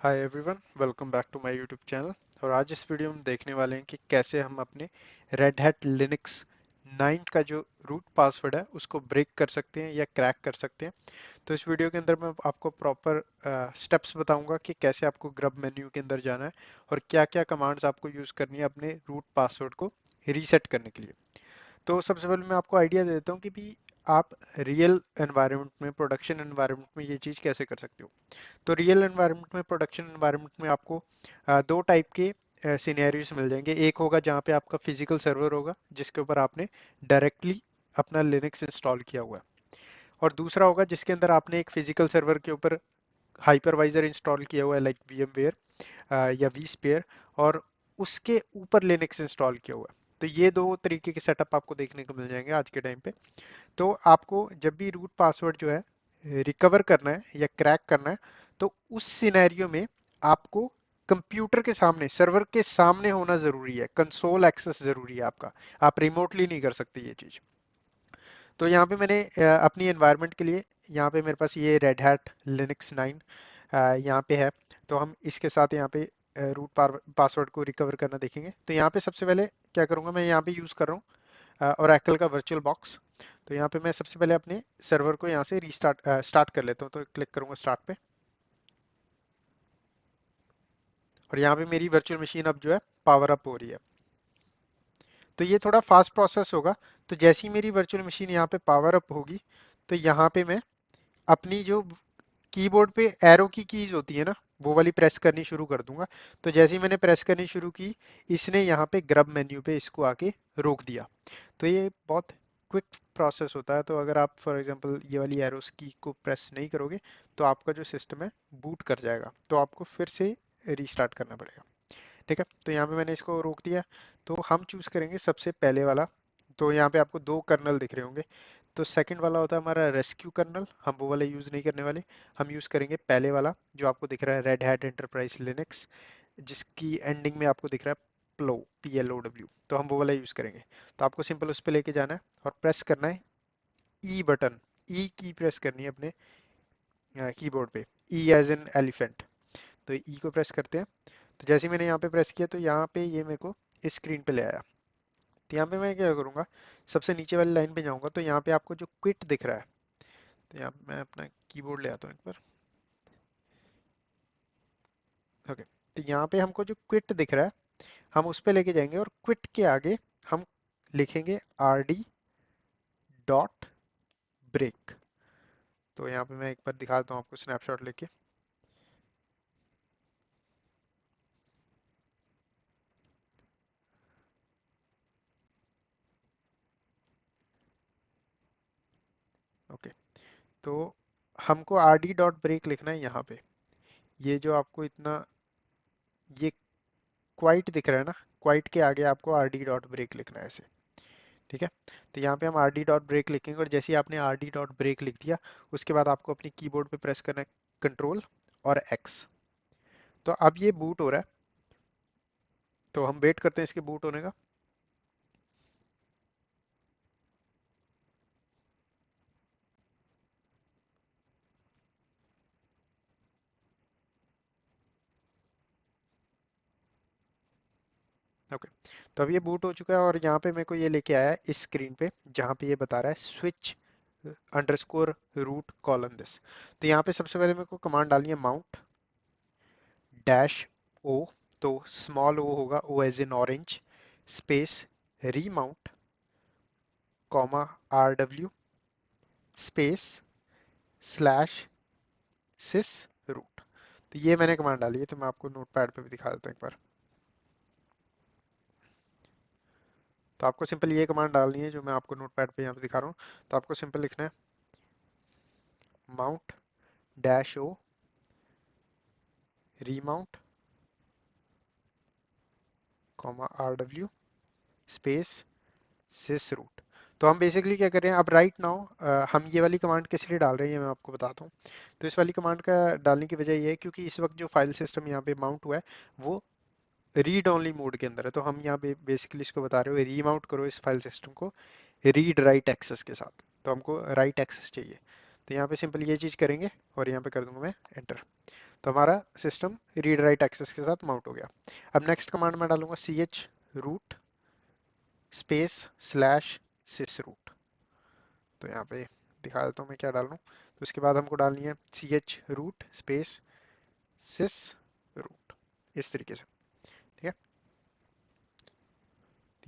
Hi everyone, welcome back to my YouTube channel. और आज इस वीडियो में हम देखने वाले हैं कि कैसे हम अपने रेड हैट लिनक्स 9 का जो रूट पासवर्ड है उसको ब्रेक कर सकते हैं या क्रैक कर सकते हैं। तो इस वीडियो के अंदर मैं आपको प्रॉपर स्टेप्स बताऊंगा कि कैसे आपको ग्रब मेन्यू के अंदर जाना है और क्या क्या कमांड्स आपको यूज़ करनी है अपने रूट पासवर्ड को रीसेट करने के लिए। तो सबसे पहले मैं आपको आइडिया दे देता हूँ कि भी आप रियल एनवायरनमेंट में, प्रोडक्शन एनवायरनमेंट में ये चीज़ कैसे कर सकते हो। तो रियल एनवायरनमेंट में, प्रोडक्शन एनवायरनमेंट में आपको दो टाइप के सिनेरियोस मिल जाएंगे। एक होगा जहाँ पे आपका फिजिकल सर्वर होगा जिसके ऊपर आपने डायरेक्टली अपना लिनक्स इंस्टॉल किया हुआ है, और दूसरा होगा जिसके अंदर आपने एक फिजिकल सर्वर के ऊपर हाइपरवाइजर इंस्टॉल किया हुआ है, लाइक VMware या vSphere, और उसके ऊपर लिनक्स इंस्टॉल किया हुआ है। तो ये दो तरीके के सेटअप आपको देखने को मिल जाएंगे आज के टाइम पे। तो आपको जब भी रूट पासवर्ड जो है रिकवर करना है या क्रैक करना है, तो उस सिनेरियो में आपको कंप्यूटर के सामने, सर्वर के सामने होना जरूरी है, कंसोल एक्सेस जरूरी है आपका। आप रिमोटली नहीं कर सकते ये चीज। तो यहाँ पे मैंने अपनी एनवायरनमेंट के लिए, यहाँ पे मेरे पास ये रेड हैट लिनक्स 9 यहाँ पे है। तो हम इसके साथ यहाँ पे रूट पासवर्ड को रिकवर करना देखेंगे। तो यहाँ पे सबसे पहले क्या करूँगा, मैं यहाँ पे यूज़ कर रहा हूँ ओरेकल का वर्चुअल बॉक्स। तो यहाँ पे मैं सबसे पहले अपने सर्वर को यहाँ से रीस्टार्ट स्टार्ट कर लेता हूँ। तो क्लिक करूँगा स्टार्ट पे, और यहाँ पे मेरी वर्चुअल मशीन अब जो है पावर अप हो रही है। तो ये थोड़ा फास्ट प्रोसेस होगा। तो जैसे ही मेरी वर्चुअल मशीन यहाँ पे पावर अप होगी, तो यहाँ पे मैं अपनी जो कीबोर्ड पे एरो की कीज होती है ना, वो वाली प्रेस करनी शुरू कर दूंगा। तो जैसे ही मैंने प्रेस करनी शुरू की, इसने यहाँ पे ग्रब मेन्यू पे इसको आके रोक दिया। तो ये बहुत क्विक प्रोसेस होता है। तो अगर आप फॉर एग्जांपल ये वाली एरोस की को प्रेस नहीं करोगे, तो आपका जो सिस्टम है बूट कर जाएगा, तो आपको फिर से रीस्टार्ट करना पड़ेगा। ठीक है, तो यहाँ पे मैंने इसको रोक दिया। तो हम चूज करेंगे सबसे पहले वाला। तो यहाँ पे आपको दो कर्नल दिख रहे होंगे। तो सेकंड वाला होता है हमारा रेस्क्यू कर्नल, हम वो वाला यूज़ नहीं करने वाले। हम यूज़ करेंगे पहले वाला जो आपको दिख रहा है, रेड हैट एंटरप्राइज लिनक्स, जिसकी एंडिंग में आपको दिख रहा है प्लो, PLOW। तो हम वो वाला यूज़ करेंगे। तो आपको सिंपल उस पर लेके जाना है और प्रेस करना है ई बटन। ई की प्रेस करनी है अपने कीबोर्ड पे, ई एज एन एलिफेंट। तो ई को प्रेस करते हैं। तो जैसे ही मैंने यहाँ पे प्रेस किया, तो यहाँ पे ये मेरे को इस स्क्रीन पे ले आया। तो यहाँ पे मैं क्या करूँगा, सबसे नीचे वाली लाइन पे जाऊँगा। तो यहाँ पे आपको जो क्विट दिख रहा है, तो यहाँ पे मैं अपना कीबोर्ड ले आता हूँ एक बार। ओके, तो यहाँ पे हमको जो क्विट दिख रहा है, हम उस पे लेके जाएंगे, और क्विट के आगे हम लिखेंगे RD.break। तो यहाँ पे मैं एक बार दिखाता हूँ आपको स्नैपशॉट लेके। ओके, तो हमको RD.break लिखना है यहाँ पे। ये जो आपको इतना ये क्वाइट दिख रहा है ना, क्वाइट के आगे आपको RD.break लिखना है ऐसे। ठीक है, तो यहाँ पे हम RD.break लिखेंगे, और जैसे ही आपने RD.break लिख दिया, उसके बाद आपको अपनी कीबोर्ड पे प्रेस करना है कंट्रोल और X। तो अब ये बूट हो रहा है। तो हम वेट करते हैं इसके बूट होने का। ओके, तो अब ये बूट हो चुका है, और यहाँ पे मेरे को ये लेके आया है इस स्क्रीन पे, जहाँ पे ये बता रहा है switch underscore root colon this. तो यहाँ पे सबसे पहले मेरे को कमांड डालनी है माउंट डैश ओ। तो स्मॉल ओ होगा, O as in orange, space remount, comma RW, space slash sys root. तो ये मैंने कमांड डाली है। तो मैं आपको नोटपैड पे भी दिखा देता हूँ एक बार। तो आपको सिंपल ये कमांड डालनी है जो मैं आपको नोटपैड पे यहाँ पे दिखा रहा हूँ। तो आपको सिंपल लिखना है mount dash O remount, comma RW, space sys root. तो हम बेसिकली क्या कर रहे हैं अब राइट नाउ, हम ये वाली कमांड किस लिए डाल रहे हैं, ये मैं आपको बताता हूँ। तो इस वाली कमांड का डालने की वजह ये है क्योंकि इस वक्त जो फाइल सिस्टम यहाँ पे माउंट हुआ है, वो रीड ओनली मोड के अंदर है। तो हम यहाँ पे बेसिकली इसको बता रहे हो रीमाउंट करो इस फाइल सिस्टम को रीड राइट एक्सेस के साथ। तो हमको राइट एक्सेस चाहिए। तो यहाँ पे सिंपल ये चीज़ करेंगे, और यहाँ पे कर दूंगा मैं एंटर। तो हमारा सिस्टम रीड राइट एक्सेस के साथ माउंट हो गया। अब नेक्स्ट कमांड मैं डालूंगा ch root space slash sys root। तो यहाँ पे दिखा देता हूँ मैं क्या डालूँ। तो उसके बाद हमको डालनी है ch root space sys root, इस तरीके से। ठीक है,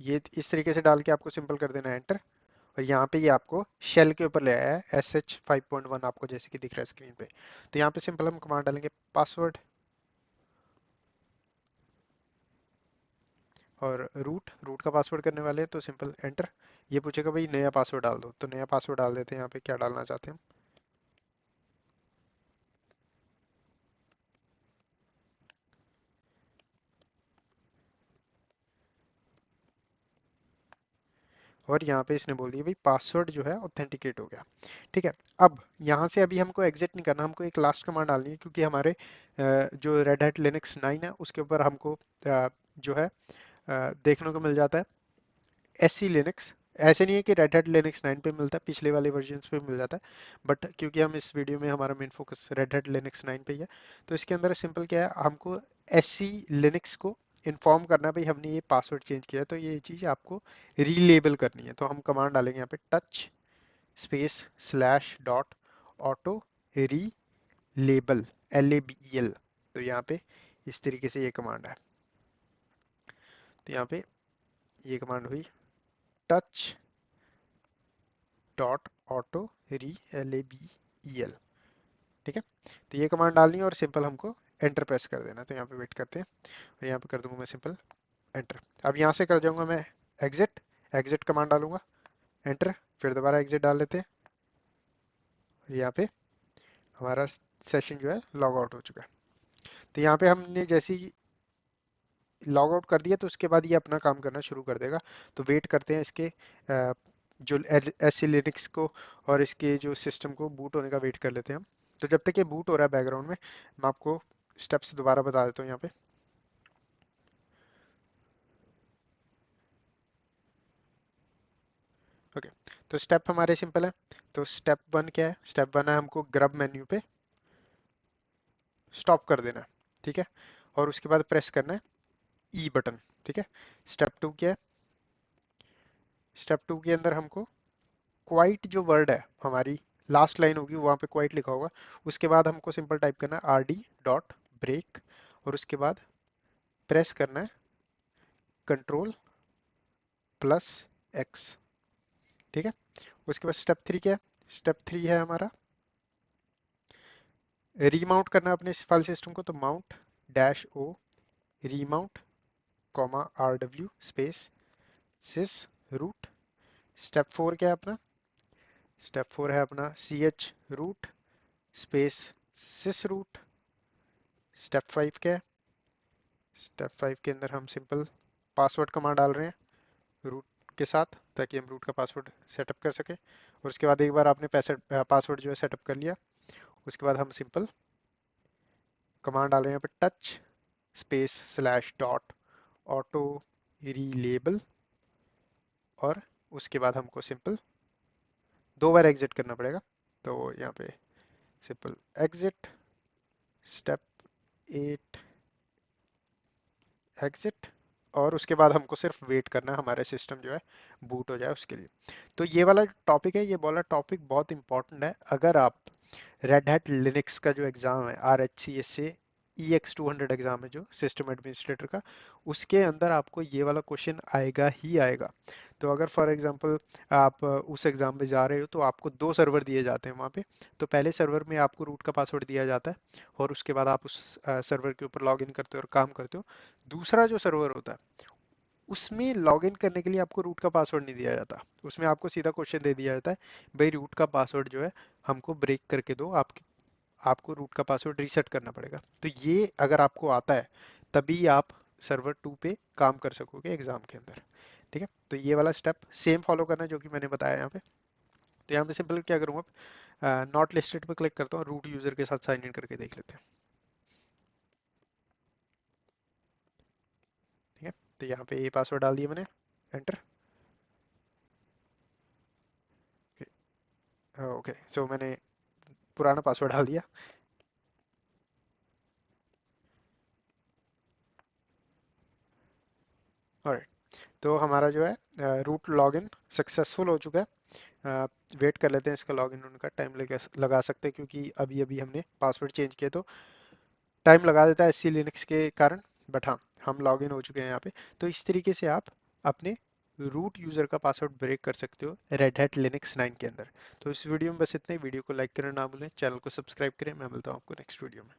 ये इस तरीके से डाल के आपको सिंपल कर देना है एंटर। और यहाँ पे ये आपको शेल के ऊपर ले आया है SH5.1, आपको जैसे कि दिख रहा है स्क्रीन पे। तो यहाँ पे सिंपल हम कमांड डालेंगे पासवर्ड और रूट, रूट का पासवर्ड करने वाले हैं तो सिंपल एंटर। ये पूछेगा भाई नया पासवर्ड डाल दो, तो नया पासवर्ड डाल देते हैं। यहाँ पे क्या डालना चाहते हैं हम, और यहाँ पे इसने बोल दिया भाई पासवर्ड जो है ऑथेंटिकेट हो गया। ठीक है, अब यहाँ से अभी हमको एग्जिट नहीं करना, हमको एक लास्ट कमांड डालनी है, क्योंकि हमारे जो रेड हैट लिनक्स 9 है उसके ऊपर हमको जो है देखने को मिल जाता है एससी लिनक्स। ऐसे नहीं है कि रेड हैट लिनक्स 9 पे मिलता है, पिछले वाले वर्जन्स पे मिल जाता है, बट क्योंकि हम इस वीडियो में हमारा main focus red hat Linux 9 पे ही है, तो इसके अंदर सिंपल क्या है, हमको एससी लिनक्स को इन्फॉर्म करना है भाई हमने ये पासवर्ड चेंज किया है, तो ये चीज़ आपको रीलेबल करनी है। तो हम कमांड डालेंगे यहाँ पे touch space slash dot auto री लेबल, LABEL। तो यहाँ पे इस तरीके से ये कमांड है। तो यहाँ पे ये कमांड हुई टच डॉट ऑटो री LABEL। ठीक है, तो ये कमांड डालनी है और सिंपल हमको एंटर प्रेस कर देना। तो यहाँ पे वेट करते हैं और यहाँ पे कर दूंगा मैं सिंपल एंटर। अब यहाँ से कर जाऊंगा मैं एग्जिट, एग्जिट कमांड डालूंगा एंटर, फिर दोबारा एग्जिट डाल लेते हैं और यहाँ पे हमारा सेशन जो है लॉग आउट हो चुका है। तो यहाँ पे हमने जैसे ही लॉग आउट कर दिया तो उसके बाद ये अपना काम करना शुरू कर देगा। तो वेट करते हैं इसके जो एससी लिनक्स को और इसके जो सिस्टम को बूट होने का वेट कर लेते हैं हम। तो जब तक ये बूट हो रहा है बैकग्राउंड में, मैं आपको स्टेप्स दोबारा बता देता हूँ यहाँ पे। ओके, तो स्टेप हमारे सिंपल है। तो स्टेप वन क्या है, स्टेप वन है हमको ग्रब मेन्यू पे स्टॉप कर देना है। ठीक है, और उसके बाद प्रेस करना है ई बटन। ठीक है, स्टेप टू क्या है, स्टेप टू के अंदर हमको क्वाइट जो वर्ड है हमारी लास्ट लाइन होगी वहां पे क्वाइट लिखा होगा, उसके बाद हमको सिंपल टाइप करना है RD डॉट ब्रेक और उसके बाद प्रेस करना है कंट्रोल प्लस एक्स। ठीक है, उसके बाद स्टेप थ्री क्या है, स्टेप थ्री है हमारा रीमाउंट करना है अपने फाइल सिस्टम को। तो mount dash O remount comma RW space sys root. Step four क्या है अपना, स्टेप फोर है अपना CH root space sys root. Step five क्या है, स्टेप फाइव के अंदर हम सिंपल पासवर्ड कमांड डाल रहे हैं रूट के साथ, ताकि हम रूट का पासवर्ड सेटअप कर सके। और उसके बाद एक बार आपने पासवर्ड जो है सेटअप कर लिया, उसके बाद हम सिंपल कमांड डाल रहे हैं यहाँ पे touch space slash dot auto relabel और उसके बाद हमको सिंपल दो बार एग्जिट करना पड़ेगा। तो यहाँ पे simple exit step at exit, और उसके बाद हमको सिर्फ वेट करना है हमारा सिस्टम जो है बूट हो जाए उसके लिए। तो ये वाला टॉपिक है, ये वाला टॉपिक बहुत इंपॉर्टेंट है। अगर आप रेड हैट लिनक्स का जो एग्ज़ाम है RHCS से EX200 एग्ज़ाम है जो सिस्टम एडमिनिस्ट्रेटर का, उसके अंदर आपको ये वाला क्वेश्चन आएगा ही आएगा। तो अगर फॉर एग्जांपल आप उस एग्ज़ाम में जा रहे हो तो आपको दो सर्वर दिए जाते हैं वहाँ पे। तो पहले सर्वर में आपको रूट का पासवर्ड दिया जाता है और उसके बाद आप उस सर्वर के ऊपर लॉग इन करते हो और काम करते हो। दूसरा जो सर्वर होता है उसमें लॉगिन करने के लिए आपको रूट का पासवर्ड नहीं दिया जाता, उसमें आपको सीधा क्वेश्चन दे दिया जाता है भाई रूट का पासवर्ड जो है हमको ब्रेक करके दो, आपको रूट का पासवर्ड रीसेट करना पड़ेगा। तो ये अगर आपको आता है तभी आप सर्वर 2 पे काम कर सकोगे एग्जाम के अंदर। ठीक है, तो ये वाला स्टेप सेम फॉलो करना है जो कि मैंने बताया यहाँ पे। तो यहाँ पे सिंपल क्या करूँगा, नॉट लिस्टेड पे क्लिक करता हूँ, रूट यूजर के साथ साइन इन करके देख लेते हैं। ठीक है, तो यहाँ पे ये पासवर्ड डाल दिया मैंने, एंटर। ओके, सो मैंने पुराना पासवर्ड डाल दिया। ऑलराइट, तो हमारा जो है रूट लॉगिन सक्सेसफुल हो चुका है। वेट कर लेते हैं इसका लॉगिन होने का, टाइम लगा सकते हैं क्योंकि अभी अभी हमने पासवर्ड चेंज किया तो टाइम लगा देता है एससी लिनक्स के कारण। बट हाँ, हम लॉगिन हो चुके हैं यहाँ पे। तो इस तरीके से आप अपने रूट यूज़र का पासवर्ड ब्रेक कर सकते हो रेड हैट लिनक्स 9 के अंदर। तो इस वीडियो में बस इतना ही। वीडियो को लाइक करना ना भूलें, चैनल को सब्सक्राइब करें। मैं मिलता हूँ आपको नेक्स्ट वीडियो में।